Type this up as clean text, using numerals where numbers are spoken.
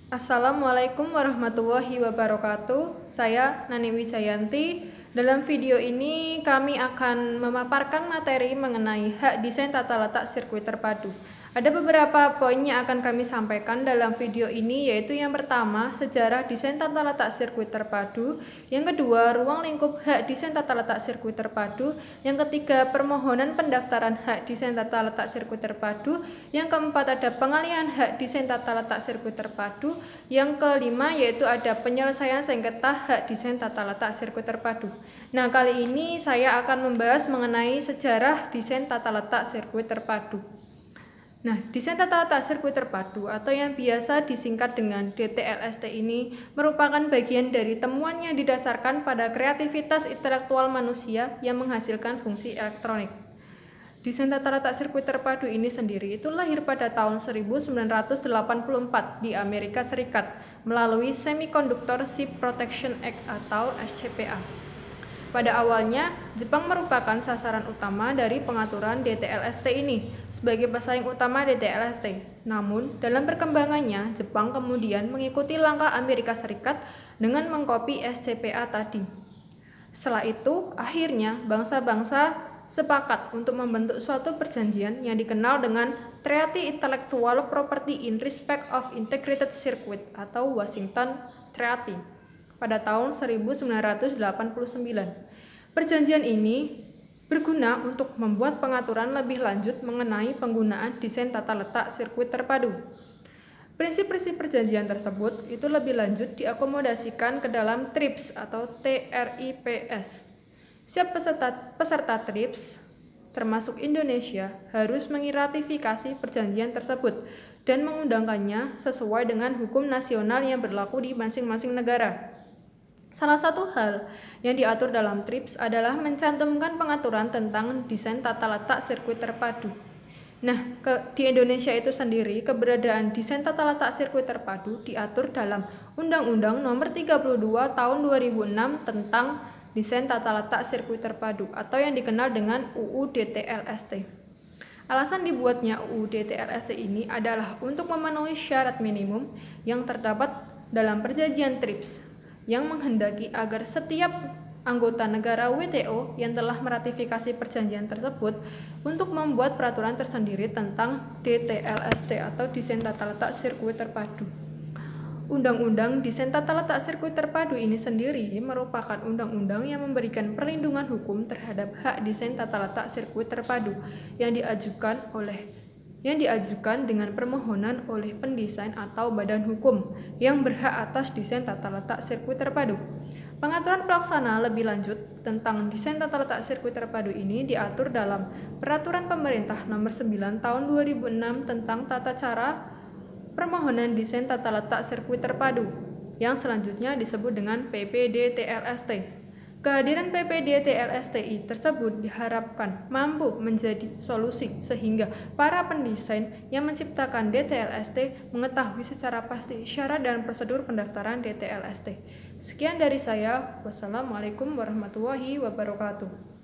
Assalamualaikum warahmatullahi wabarakatuh. Saya Nani Wijayanti. Dalam video ini kami akan memaparkan materi mengenai hak desain tata letak sirkuit terpadu. Ada beberapa poin yang akan kami sampaikan dalam video ini, yaitu yang pertama, sejarah desain tata letak sirkuit terpadu, yang kedua, ruang lingkup hak desain tata letak sirkuit terpadu, yang ketiga, permohonan pendaftaran hak desain tata letak sirkuit terpadu, yang keempat, ada pengalihan hak desain tata letak sirkuit terpadu, yang kelima, yaitu ada penyelesaian sengketa hak desain tata letak sirkuit terpadu. Nah, kali ini saya akan membahas mengenai sejarah desain tata letak sirkuit terpadu. Nah, desain tata letak sirkuit terpadu atau yang biasa disingkat dengan DTLST ini merupakan bagian dari temuan yang didasarkan pada kreativitas intelektual manusia yang menghasilkan fungsi elektronik. Desain tata letak sirkuit terpadu ini sendiri itu lahir pada tahun 1984 di Amerika Serikat melalui Semiconductor Chip Protection Act atau SCPA. Pada awalnya, Jepang merupakan sasaran utama dari pengaturan DTLST ini sebagai pesaing utama DTLST. Namun, dalam perkembangannya, Jepang kemudian mengikuti langkah Amerika Serikat dengan mengkopi SCPA tadi. Setelah itu, akhirnya bangsa-bangsa sepakat untuk membentuk suatu perjanjian yang dikenal dengan Treaty Intellectual Property in Respect of Integrated Circuit atau Washington Treaty pada tahun 1989. Perjanjian ini berguna untuk membuat pengaturan lebih lanjut mengenai penggunaan desain tata letak sirkuit terpadu. Prinsip-prinsip perjanjian tersebut itu lebih lanjut diakomodasikan ke dalam TRIPS atau TRIPS. Setiap peserta TRIPS, termasuk Indonesia, harus mengiratifikasi perjanjian tersebut dan mengundangkannya sesuai dengan hukum nasional yang berlaku di masing-masing negara. Salah satu hal yang diatur dalam TRIPS adalah mencantumkan pengaturan tentang desain tata letak sirkuit terpadu. Nah, di Indonesia itu sendiri, keberadaan desain tata letak sirkuit terpadu diatur dalam Undang-Undang Nomor 32 Tahun 2006 tentang Desain Tata Letak Sirkuit Terpadu atau yang dikenal dengan UU DTLST. Alasan dibuatnya UU DTLST ini adalah untuk memenuhi syarat minimum yang terdapat dalam perjanjian TRIPS yang menghendaki agar setiap anggota negara WTO yang telah meratifikasi perjanjian tersebut untuk membuat peraturan tersendiri tentang DTLST atau Desain Tata Letak Sirkuit Terpadu. Undang-Undang Desain Tata Letak Sirkuit Terpadu ini sendiri merupakan undang-undang yang memberikan perlindungan hukum terhadap hak desain tata letak sirkuit terpadu yang diajukan dengan permohonan oleh pendesain atau badan hukum yang berhak atas desain tata letak sirkuit terpadu. Pengaturan pelaksana lebih lanjut tentang desain tata letak sirkuit terpadu ini diatur dalam Peraturan Pemerintah Nomor 9 Tahun 2006 tentang tata cara permohonan desain tata letak sirkuit terpadu yang selanjutnya disebut dengan PPDTLST. Kehadiran PPDTLSTI tersebut diharapkan mampu menjadi solusi sehingga para pendesain yang menciptakan DTLST mengetahui secara pasti syarat dan prosedur pendaftaran DTLST. Sekian dari saya. Wassalamualaikum warahmatullahi wabarakatuh.